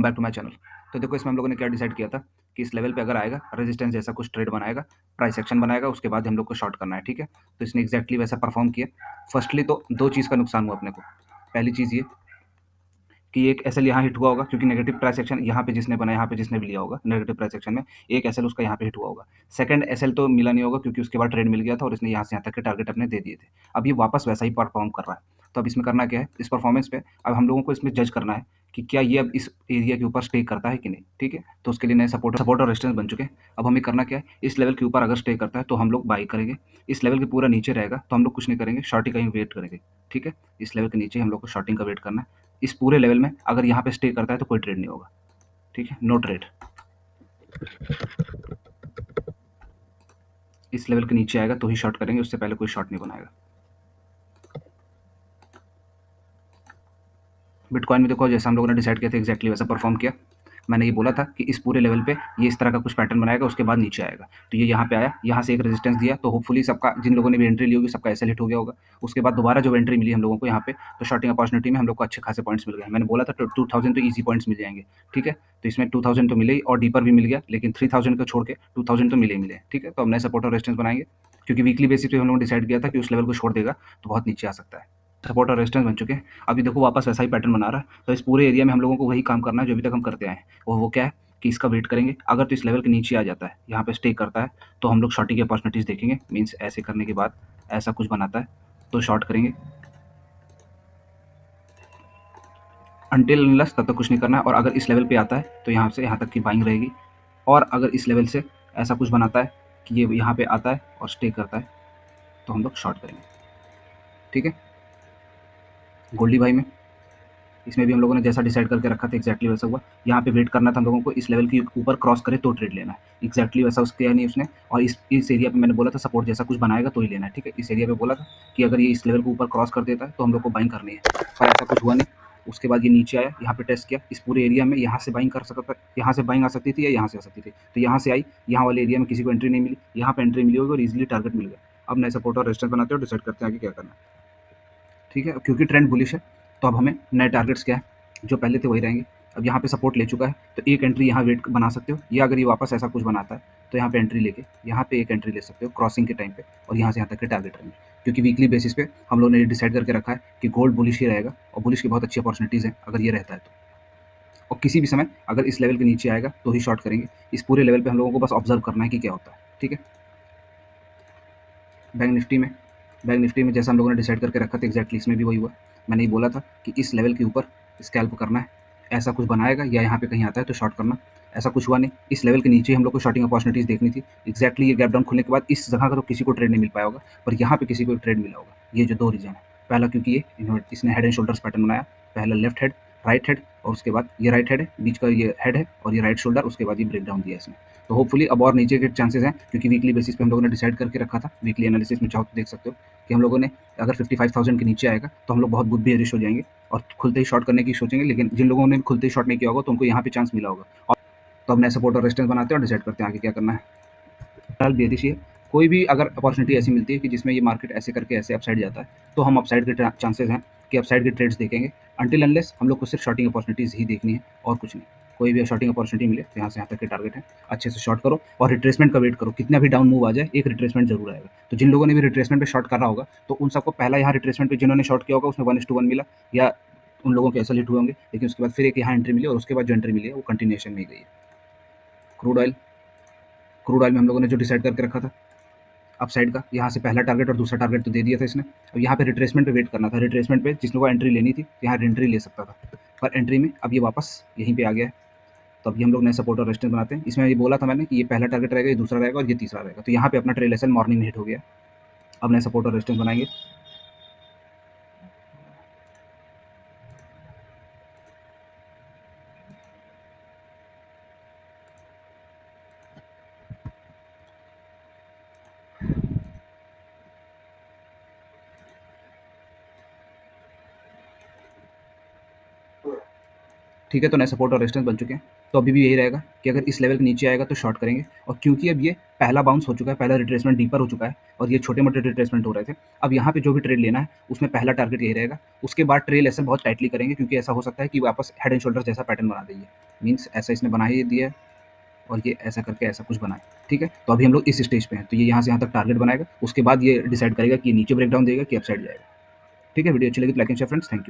Back to my channel. तो देखो इसमें हम लोगों ने क्या डिसाइड किया था कि इस लेवल पे अगर आएगा रेजिस्टेंस जैसा कुछ ट्रेड बनाएगा, प्राइस एक्शन बनाएगा, उसके बाद हम लोग को शॉर्ट करना है, ठीक है। तो इसने एग्जैक्टली वैसा परफॉर्म किया। फर्स्टली तो दो चीज़ का नुकसान हुआ अपने को। पहली चीज़ ये कि एक एसएल यहाँ हिट हुआ होगा, क्योंकि नेगेटिव प्राइस एक्शन यहाँ पे जिसने बनाया, यहाँ पे जिसने भी लिया होगा नेगेटिव प्राइस एक्शन में, एक एसएल उसका यहाँ पे हिट हुआ होगा। सेकंड एसएल तो मिला नहीं होगा, क्योंकि उसके बाद ट्रेड मिल गया था और इसने यहाँ से यहाँ तक के टारगेट अपने दे दिए थे। अब ये वापस वैसा ही परफॉर्म कर रहा है। तो अब इसमें करना क्या है, इस परफॉर्मेंस पे अब हम लोगों को इसमें जज करना है कि क्या ये अब इस एरिया के ऊपर स्टे करता है कि नहीं, ठीक है। तो उसके लिए नए सपोर्ट और रेजिस्टेंस बन चुके हैं। अब हमें करना क्या है, इस लेवल के ऊपर अगर स्टे करता है तो हम लोग बाई करेंगे। इस लेवल के पूरा नीचे रहेगा तो हम लोग कुछ नहीं करेंगे, शॉर्टिंग का ही वेट करेंगे, ठीक है। इस लेवल के नीचे हम लोग को शॉर्टिंग का वेट करना है। इस पूरे लेवल में अगर यहाँ पे स्टे करता है तो कोई ट्रेड नहीं होगा, ठीक है, नो ट्रेड। इस लेवल के नीचे आएगा तो ही शॉर्ट करेंगे, उससे पहले कोई शॉर्ट नहीं बनाएगा। बिटकॉइन में देखो जैसा हम लोगों ने डिसाइड किया था एग्जैक्टली वैसा परफॉर्म किया। मैंने ये बोला था कि इस पूरे लेवल पे ये इस तरह का कुछ पैटर्न बनाएगा, उसके बाद नीचे आएगा। तो ये यहाँ पे आया, यहाँ से एक रेजिस्टेंस दिया, तो होपफुली सबका, जिन लोगों ने भी एंट्री ली होगी, सबका एसएल हिट हो गया होगा। उसके बाद दोबारा जो एंट्री मिली हम लोगों को यहाँ पे, तो शॉर्टिंग अपॉर्चुनिटी में हम लोग को अच्छे खासे पॉइंट्स मिल गए। मैंने बोला था 2000 तो ईजी पॉइंट्स मिल जाएंगे, ठीक है। तो इसमें 2000 तो मिले ही और डीपर भी मिल गया, लेकिन 3000 को छोड़ के 2000 तो मिले ही मिले, ठीक है। तो अब नए सपोर्ट और रेजिस्टेंस बनाएंगे, क्योंकि वीकली बेसिस पे हम लोगों ने डिसाइड किया था कि उस लेवल को छोड़ देगा तो बहुत नीचे आ सकता है। सपोर्ट और रेजिस्टेंस बन चुके हैं। अभी देखो वापस वैसा ही पैटर्न बना रहा है। तो इस पूरे एरिया में हम लोगों को वही काम करना है जो अभी तक हम करते आए हैं। और वो क्या है कि इसका वेट करेंगे। अगर तो इस लेवल के नीचे आ जाता है, यहाँ पे स्टे करता है, तो हम लोग शॉर्टिंग की अपॉर्चुनिटीज़ देखेंगे। मीन्स ऐसे करने के बाद ऐसा कुछ बनाता है तो शॉर्ट करेंगे। अनटिल अनलेस तब तक कुछ नहीं करना है। और अगर इस लेवल पे आता है तो यहाँ से यहाँ तक की बाइंग रहेगी। और अगर इस लेवल से ऐसा कुछ बनाता है कि ये यहाँ पे आता है और स्टे करता है, तो हम लोग शॉर्ट करेंगे, ठीक है। गोल्डी भाई में इसमें भी हम लोगों ने जैसा डिसाइड करके रखा था एग्जैक्टली वैसा हुआ। यहाँ पे वेट करना था हम लोगों को, इस लेवल के ऊपर क्रॉस करे तो ट्रेड लेना है। एग्जैक्टली वैसा उसके किया नहीं उसने। और इस एरिया पे मैंने बोला था सपोर्ट जैसा कुछ बनाएगा तो ही लेना है, ठीक है। इस एरिया पे बोला था कि अगर ये इस लेवल के ऊपर क्रॉस कर देता है तो हम लोग को बाइंग करनी है, पर ऐसा कुछ हुआ नहीं। उसके बाद ये नीचे आया, यहाँ पे टेस्ट किया। इस पूरे एरिया में यहाँ से बाइंग कर सकता, यहाँ से बाइंग आ सकती थी या यहाँ से आ सकती थी। तो यहाँ से आई, यहाँ वाले एरिया में किसी को एंट्री नहीं मिली, यहाँ पे एंट्री मिली होगी और इजीली टारगेट मिल गया। अब नए सपोर्ट और रेजिस्टेंस बनाते हो, डिसाइड करते हैं आगे क्या करना है, ठीक है। क्योंकि ट्रेंड बुलिश है तो अब हमें नए टारगेट्स क्या है, जो पहले थे वही रहेंगे। अब यहाँ पे सपोर्ट ले चुका है तो एक एंट्री यहाँ वेट बना सकते हो, या अगर ये वापस ऐसा कुछ बनाता है तो यहाँ पे एंट्री लेके यहाँ पे एक एंट्री ले सकते हो क्रॉसिंग के टाइम पे, और यहाँ से यहाँ तक के टारगेट रहेंगे। क्योंकि वीकली बेसिस पे हम लोगों ने डिसाइड करके रखा है कि गोल्ड बुलिश ही रहेगा, और बुलिश की बहुत अच्छी अपॉर्चुनिटीज़ हैं अगर ये रहता है तो। और किसी भी समय अगर इस लेवल के नीचे आएगा तो ही शॉर्ट करेंगे। इस पूरे लेवल पे हम लोगों को बस ऑब्जर्व करना है कि क्या होता है, ठीक है। बैंक निफ्टी में जैसा हम लोगों ने डिसाइड करके रखा था एग्जैक्टली इसमें भी वही हुआ। मैंने ये बोला था कि इस लेवल के ऊपर स्कैल्प करना है, ऐसा कुछ बनाएगा या यहाँ पे कहीं आता है तो शॉर्ट करना। ऐसा कुछ हुआ नहीं। इस लेवल के नीचे हम लोग को शॉर्टिंग अपॉर्चुनिटीज़ देखनी थी। एग्जैक्टली ये गैप डाउन खुलने के बाद इस जगह का तो किसी को ट्रेड नहीं मिल पाया होगा, पर यहाँ पे किसी को ट्रेड मिला होगा। ये जो दो रीजन है, पहला क्योंकि इसने हेड एंड शोल्डर्स पैटर्न बनाया, पहला लेफ्ट हेड राइट हेड, और उसके बाद ये राइट हेड है, बीच का ये हेड है और ये राइट शोल्डर, उसके बाद ये ब्रेक डाउन दिया इसने। तो होपफुली अब और नीचे के चांसेस हैं, क्योंकि वीकली बेसिस पे हम लोगों ने डिसाइड करके रखा था। वीकली एनालिसिस में चाहो तो देख सकते हो कि हम लोगों ने अगर 55,000 के नीचे आएगा तो हम लोग बहुत बुद्ध बेरिश हो जाएंगे और खुलते ही शॉर्ट करने की सोचेंगे। लेकिन जिन लोगों ने खुलते ही शॉर्ट नहीं किया होगा तो उनको यहाँ पे चांस मिला होगा। और तो अब नए सपोर्ट और रेजिस्टेंस बनाते हैं और डिसाइड करते हैं आगे क्या करना है। फिलहाल बेरिश ही है। कोई भी अगर अपॉर्चुनिटी ऐसी मिलती है कि जिसमें ये मार्केट ऐसे करके ऐसे अपसाइड जाता है, तो हम अपसाइड के चांसेस हैं कि अपसाइड के ट्रेड्स देखेंगे। अनटिल अनलेस हम लोग को सिर्फ शॉर्टिंग अपॉर्चुनिटीज़ ही देखनी है और कुछ नहीं। कोई भी शॉर्टिंग अपॉर्चुनिटी मिले तो यहाँ से यहाँ तक के टारगेट है, अच्छे से शॉर्ट करो और रिट्रेसमेंट का वेट करो। कितना भी डाउन मूव आ जाए, एक रिट्रेसमेंट जरूर आएगा। तो जिन लोगों ने भी रिट्रेसमेंट पे शॉर्ट करा होगा तो उन सबको पहला यहाँ रिट्रेसमेंट पे जिन्होंने शॉर्ट किया होगा उसमें 1:1 मिला, या उन लोगों के ऐसा हिट हुए होंगे। लेकिन उसके बाद फिर एक यहाँ एंट्री मिली और उसके बाद जो एंट्री मिली है वो कंटिन्यूएशन में ही गई है। क्रूड ऑयल में हम लोगों ने जो डिसाइड करके रखा था अपसाइड का, यहाँ से पहला टारगेट और दूसरा टारगेट तो दे दिया था इसने। अब यहाँ पे रिट्रेसमेंट पे वेट करना था। रिट्रेसमेंट पे जिस लोगों को एंट्री लेनी थी यहाँ एंट्री ले सकता था, पर एंट्री में अब ये वापस यहीं पे आ गया है। तो अभी हम लोग नए सपोर्ट और रेजिस्टेंस बनाते हैं। इसमें ये बोला था मैंने कि ये पहला टारगेट रहेगा, ये दूसरा रहेगा और ये तीसरा रहेगा। तो यहाँ पे अपना ट्रेल एसएल मॉर्निंग में हिट हो गया। अब नए सपोर्ट और रेजिस्टेंस बनाएंगे। ठीक है, तो नए सपोर्ट और रेजिस्टेंस बन चुके हैं। तो अभी भी यही रहेगा कि अगर इस लेवल के नीचे आएगा तो शॉर्ट करेंगे, और क्योंकि अब ये पहला बाउंस हो चुका है, पहला रिट्रेसमेंट डीपर हो चुका है और ये छोटे-मोटे रिट्रेसमेंट हो रहे थे। अब यहाँ पे जो भी ट्रेड लेना है उसमें पहला टारगेट यही रहेगा। उसके बाद ट्रेल ऐसे बहुत टाइटली करेंगे, क्योंकि ऐसा हो सकता है कि वापस हेड एंड शोल्डर जैसा पैटर्न बना दे ये। मीन्स ऐसा इसने बना ही दिया है और ये ऐसा करके ऐसा कुछ बनाए। ठीक है? तो अभी हम लोग इस स्टेज पे हैं। तो ये यहाँ से यहाँ तक टारगेट बनाएगा। उसके बाद ये डिसाइड करेगा कि नीचे ब्रेकडाउन देगा कि अपसाइड जाएगा। ठीक है? वीडियो अच्छी लगी तो like and share friends. Thank you.